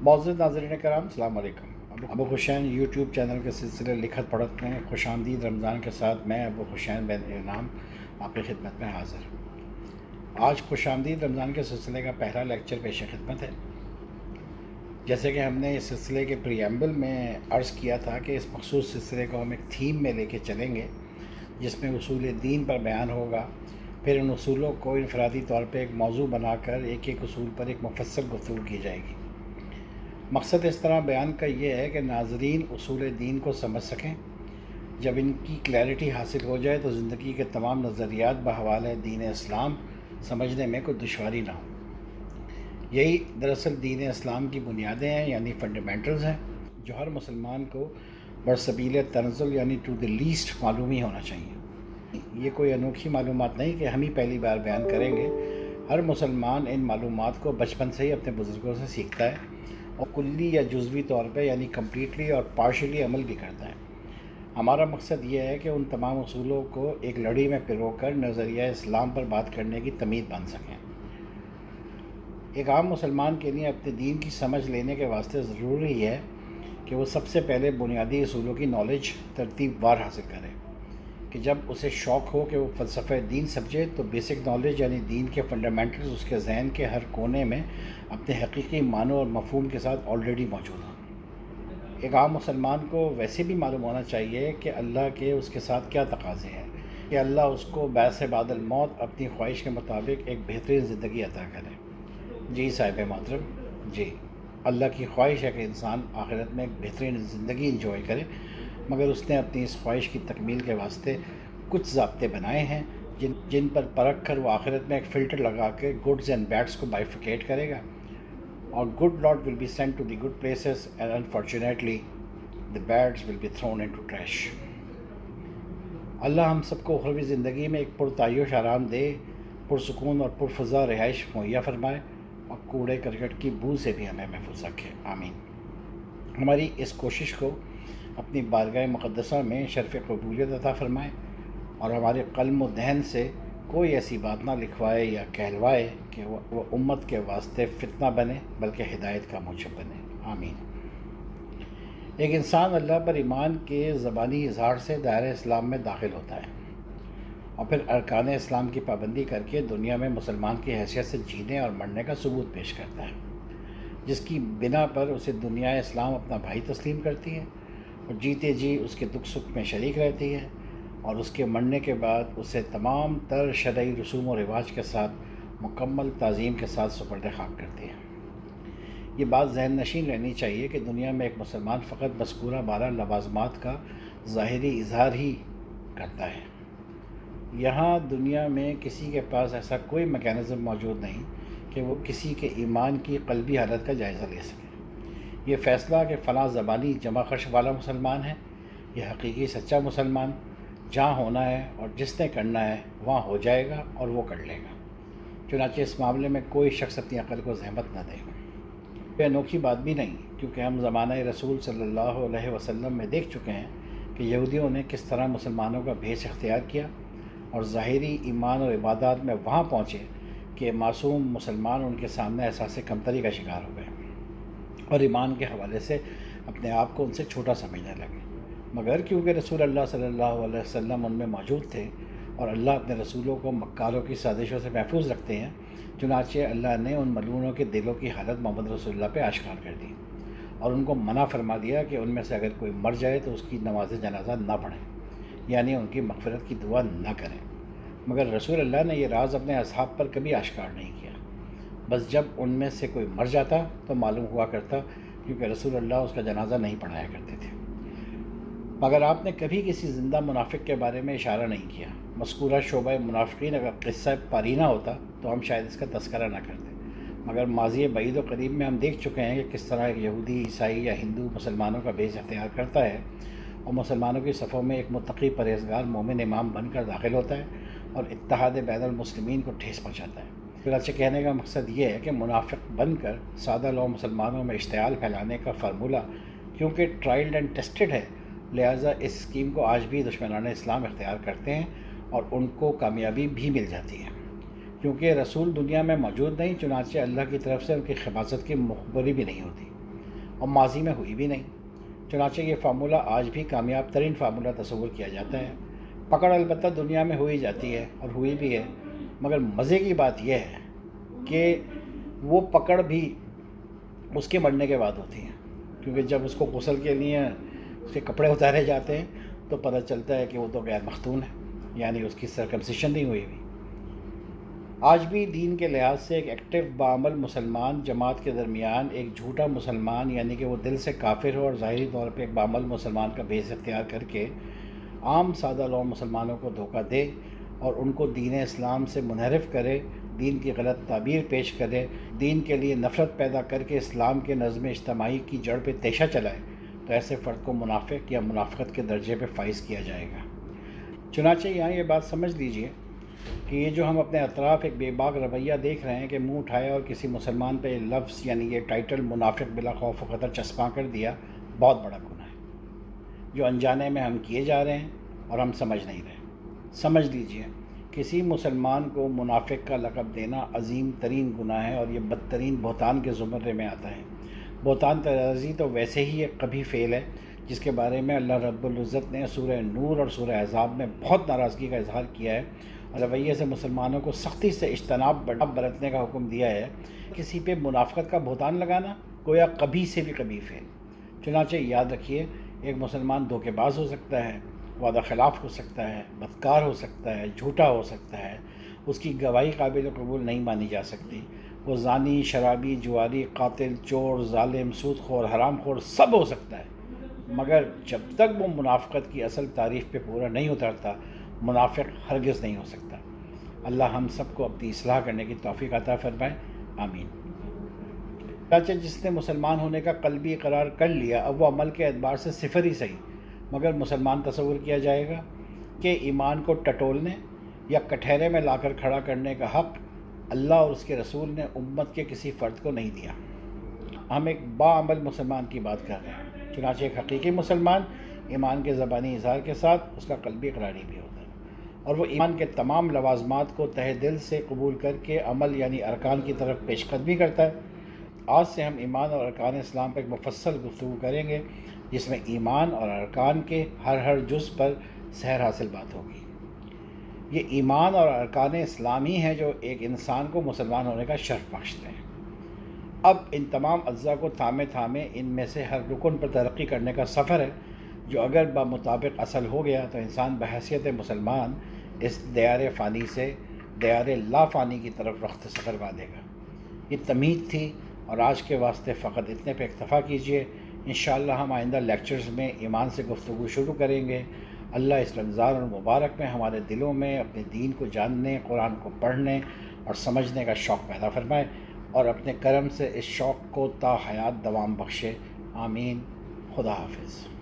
معزز ناظرین کرام، السلام علیکم۔ ابو حسین یوٹیوب چینل کے سلسلے لکھت پڑھت میں خوش آمدید رمضان کے ساتھ میں ابو حسین بن انعام آپ کی خدمت میں حاضر۔ آج خوش آمدید رمضان کے سلسلے کا پہلا لیکچر پیش خدمت ہے۔ جیسے کہ ہم نے اس سلسلے کے پریامبل میں عرض کیا تھا کہ اس مخصوص سلسلے کو ہم ایک تھیم میں لے کے چلیں گے جس میں اصول دین پر بیان ہوگا، پھر ان اصولوں کو انفرادی طور پہ ایک موضوع بنا کر ایک ایک اصول پر ایک مفصل گفتگو کی جائے گی۔ مقصد اس طرح بیان کا یہ ہے کہ ناظرین اصول دین کو سمجھ سکیں۔ جب ان کی کلیئرٹی حاصل ہو جائے تو زندگی کے تمام نظریات بحوالہ دین اسلام سمجھنے میں کوئی دشواری نہ ہو۔ یہی دراصل دین اسلام کی بنیادیں ہیں، یعنی فنڈامنٹلز ہیں، جو ہر مسلمان کو برسبیل تنزل یعنی ٹو دی لیسٹ معلوم ہی ہونا چاہیے۔ یہ کوئی انوکھی معلومات نہیں کہ ہم ہی پہلی بار بیان کریں گے۔ ہر مسلمان ان معلومات کو بچپن سے ہی اپنے بزرگوں سے سیکھتا ہے اور کلی یا جزوی طور پہ یعنی کمپلیٹلی اور پارشلی عمل بھی کرتا ہے۔ ہمارا مقصد یہ ہے کہ ان تمام اصولوں کو ایک لڑی میں پرو کر نظریہ اسلام پر بات کرنے کی تمیز بن سکیں۔ ایک عام مسلمان کے لیے اپنے دین کی سمجھ لینے کے واسطے ضروری ہے کہ وہ سب سے پہلے بنیادی اصولوں کی نالج ترتیب وار حاصل کرے، کہ جب اسے شوق ہو کہ وہ فلسفہ دین سمجھے تو بیسک نالج یعنی دین کے فنڈامنٹلز اس کے ذہن کے ہر کونے میں اپنے حقیقی معنی اور مفہوم کے ساتھ آلریڈی موجود ہوں۔ ایک عام مسلمان کو ویسے بھی معلوم ہونا چاہیے کہ اللہ کے اس کے ساتھ کیا تقاضے ہیں کہ اللہ اس کو بعد سے بعد الموت اپنی خواہش کے مطابق ایک بہترین زندگی عطا کرے۔ جی صاحب محترم، جی اللہ کی خواہش ہے کہ انسان آخرت میں ایک بہترین زندگی انجوائے کرے، مگر اس نے اپنی اس خواہش کی تکمیل کے واسطے کچھ ضابطے بنائے ہیں جن پر پرکھ کر وہ آخرت میں ایک فلٹر لگا کے گڈز اینڈ بیڈس کو بائیفیکیٹ کرے گا، اور good lot will be sent to the good places and unfortunately the bads will be thrown in to trash. اللہ ہم سب کو اخروی زندگی میں ایک پرتعیش آرام دے، پرسکون اور پرفضا رہائش مہیا فرمائے، اور کوڑے کرکٹ کی بو سے بھی ہمیں محفوظ رکھے، آمین۔ ہماری اس کوشش کو اپنی بارگاہ مقدسہ میں شرف قبولیت عطا فرمائے، اور ہمارے قلم و ذہن سے کوئی ایسی بات نہ لکھوائے یا کہلوائے کہ وہ امت کے واسطے فتنہ بنے بلکہ ہدایت کا موجب بنے، آمین۔ ایک انسان اللہ پر ایمان کے زبانی اظہار سے دائرہ اسلام میں داخل ہوتا ہے اور پھر ارکان اسلام کی پابندی کر کے دنیا میں مسلمان کی حیثیت سے جینے اور مرنے کا ثبوت پیش کرتا ہے، جس کی بنا پر اسے دنیا اسلام اپنا بھائی تسلیم کرتی ہے اور جیتے جی اس کے دکھ سکھ میں شریک رہتی ہے، اور اس کے مرنے کے بعد اسے تمام تر شرعی رسوم و رواج کے ساتھ مکمل تعظیم کے ساتھ سپرد خاک کرتی ہے۔ یہ بات ذہن نشین رہنی چاہیے کہ دنیا میں ایک مسلمان فقط مذکورہ 12 لوازمات کا ظاہری اظہار ہی کرتا ہے۔ یہاں دنیا میں کسی کے پاس ایسا کوئی میکینزم موجود نہیں کہ وہ کسی کے ایمان کی قلبی حالت کا جائزہ لے سکے۔ یہ فیصلہ کہ فلاں زبانی جمع خرش والا مسلمان ہے، یہ حقیقی سچا مسلمان، جہاں ہونا ہے اور جس نے کرنا ہے وہاں ہو جائے گا اور وہ کر لے گا۔ چنانچہ اس معاملے میں کوئی شخص اپنی عقل کو زحمت نہ دے۔ یہ انوکھی بات بھی نہیں، کیونکہ ہم زمانہ رسول صلی اللہ علیہ وسلم میں دیکھ چکے ہیں کہ یہودیوں نے کس طرح مسلمانوں کا بھیس اختیار کیا اور ظاہری ایمان اور عبادات میں وہاں پہنچے کہ معصوم مسلمان ان کے سامنے احساس کمتری کا شکار ہو گئے اور ایمان کے حوالے سے اپنے آپ کو ان سے چھوٹا سمجھنے لگے۔ مگر کیونکہ رسول اللہ صلی اللہ علیہ وسلم ان میں موجود تھے اور اللہ اپنے رسولوں کو مکاروں کی سازشوں سے محفوظ رکھتے ہیں، چنانچہ اللہ نے ان ملعونوں کے دلوں کی حالت محمد رسول اللہ پہ آشکار کر دی اور ان کو منع فرما دیا کہ ان میں سے اگر کوئی مر جائے تو اس کی نماز جنازہ نہ پڑھیں، یعنی ان کی مغفرت کی دعا نہ کریں۔ مگر رسول اللہ نے یہ راز اپنے اصحاب پر کبھی آشکار نہیں کیا، بس جب ان میں سے کوئی مر جاتا تو معلوم ہوا کرتا، کیونکہ رسول اللہ اس کا جنازہ نہیں پڑھایا کرتے تھے۔ مگر آپ نے کبھی کسی زندہ منافق کے بارے میں اشارہ نہیں کیا۔ مذکورہ شعبہ منافقین اگر قصہ پارینہ ہوتا تو ہم شاید اس کا تذکرہ نہ کرتے، مگر ماضی بعید و قریب میں ہم دیکھ چکے ہیں کہ کس طرح ایک یہودی، عیسائی یا ہندو مسلمانوں کا بھیس اختیار کرتا ہے اور مسلمانوں کی صفوں میں ایک متقی پرہیزگار مومن امام بن کر داخل ہوتا ہے اور اتحاد بین المسلمین کو ٹھیس پہنچاتا ہے۔ چنانچہ کہنے کا مقصد یہ ہے کہ منافق بن کر سادہ لو مسلمانوں میں اشتعال پھیلانے کا فارمولہ کیونکہ ٹرائلڈ اینڈ ٹیسٹڈ ہے، لہٰذا اس اسکیم کو آج بھی دشمنان اسلام اختیار کرتے ہیں اور ان کو کامیابی بھی مل جاتی ہے، کیونکہ رسول دنیا میں موجود نہیں، چنانچہ اللہ کی طرف سے ان کی خباثت کی مخبری بھی نہیں ہوتی۔ اور ماضی میں ہوئی بھی نہیں۔ چنانچہ یہ فارمولہ آج بھی کامیاب ترین فارمولہ تصور کیا جاتا ہے۔ پکڑ البتہ دنیا میں ہو ہی جاتی ہے اور ہوئی بھی ہے، مگر مزے کی بات یہ ہے کہ وہ پکڑ بھی اس کے مرنے کے بعد ہوتی ہے، کیونکہ جب اس کو غسل کے لیے اس کے کپڑے اتارے جاتے ہیں تو پتہ چلتا ہے کہ وہ تو غیر مختون ہے، یعنی اس کی سرکمسیشن نہیں ہوئی ہوئی۔ آج بھی دین کے لحاظ سے ایک ایکٹیو بعمل مسلمان جماعت کے درمیان ایک جھوٹا مسلمان، یعنی کہ وہ دل سے کافر ہو اور ظاہری طور پہ ایک بعمل مسلمان کا بھیس اختیار کر کے عام سادہ لوگ مسلمانوں کو دھوکہ دے اور ان کو دین اسلام سے منحرف کرے، دین کی غلط تعبیر پیش کرے، دین کے لیے نفرت پیدا کر کے اسلام کے نظم اجتماعی کی جڑ پہ تیشہ چلائے، تو ایسے فرد کو منافق یا منافقت کے درجے پہ فائز کیا جائے گا۔ چنانچہ یہاں یہ بات سمجھ لیجئے کہ یہ جو ہم اپنے اطراف ایک بے باک رویہ دیکھ رہے ہیں کہ منہ اٹھایا اور کسی مسلمان پہ یہ لفظ یعنی یہ ٹائٹل منافق بلا خوف و خطر چسپاں کر دیا، بہت بڑا گناہ ہے جو انجانے میں ہم کیے جا رہے ہیں اور ہم سمجھ نہیں رہے۔ سمجھ لیجئے کسی مسلمان کو منافق کا لقب دینا عظیم ترین گناہ ہے اور یہ بدترین بہتان کے زمرے میں آتا ہے۔ بہتان طرازی تو ویسے ہی ایک قبیح فعل ہے جس کے بارے میں اللہ رب العزت نے سورہ نور اور سورہ احزاب میں بہت ناراضگی کا اظہار کیا ہے اور رویے سے مسلمانوں کو سختی سے اجتناب برتنے کا حکم دیا ہے۔ کسی پہ منافقت کا بہتان لگانا گویا قبیح سے بھی قبیح فعل۔ چنانچہ یاد رکھیے ایک مسلمان دھوکے باز ہو سکتا ہے، وعدہ خلاف ہو سکتا ہے، بدکار ہو سکتا ہے، جھوٹا ہو سکتا ہے، اس کی گواہی قابل قبول نہیں مانی جا سکتی، وہ زانی، شرابی، جواری، قاتل، چور، ظالم، سود خور، حرام خور سب ہو سکتا ہے، مگر جب تک وہ منافقت کی اصل تعریف پہ پورا نہیں اترتا منافق ہرگز نہیں ہو سکتا۔ اللہ ہم سب کو اپنی اصلاح کرنے کی توفیق عطا فرمائے، آمین۔ چنانچہ جس نے مسلمان ہونے کا قلبی اقرار کر لیا اب وہ عمل کے اعتبار سے صفر ہی صحیح مگر مسلمان تصور کیا جائے گا کہ ایمان کو ٹٹولنے یا کٹہرے میں لا کر کھڑا کرنے کا حق اللہ اور اس کے رسول نے امت کے کسی فرد کو نہیں دیا۔ ہم ایک باعمل مسلمان کی بات کر رہے ہیں، چنانچہ ایک حقیقی مسلمان ایمان کے زبانی اظہار کے ساتھ اس کا قلبی اقراری بھی ہوتا ہے اور وہ ایمان کے تمام لوازمات کو تہ دل سے قبول کر کے عمل یعنی ارکان کی طرف پیش قدمی کرتا ہے۔ آج سے ہم ایمان اور ارکان اسلام پر ایک مفصل گفتگو کریں گے جس میں ایمان اور ارکان کے ہر جز پر سحر حاصل بات ہوگی۔ یہ ایمان اور ارکان اسلامی ہیں جو ایک انسان کو مسلمان ہونے کا شرف بخشتے ہیں۔ اب ان تمام اجزاء کو تھامے تھامے ان میں سے ہر رکن پر ترقی کرنے کا سفر ہے جو اگر بمطابق اصل ہو گیا تو انسان بحیثیت مسلمان اس دیار فانی سے دیار لا فانی کی طرف رخت سفر باندھے گا۔ یہ تمہید تھی اور آج کے واسطے فقط اتنے پہ اکتفا کیجئے۔ انشاءاللہ ہم آئندہ لیکچرز میں ایمان سے گفتگو شروع کریں گے۔ اللہ اس رمضان اور مبارک میں ہمارے دلوں میں اپنے دین کو جاننے، قرآن کو پڑھنے اور سمجھنے کا شوق پیدا فرمائے اور اپنے کرم سے اس شوق کو تا حیات دوام بخشے، آمین۔ خدا حافظ۔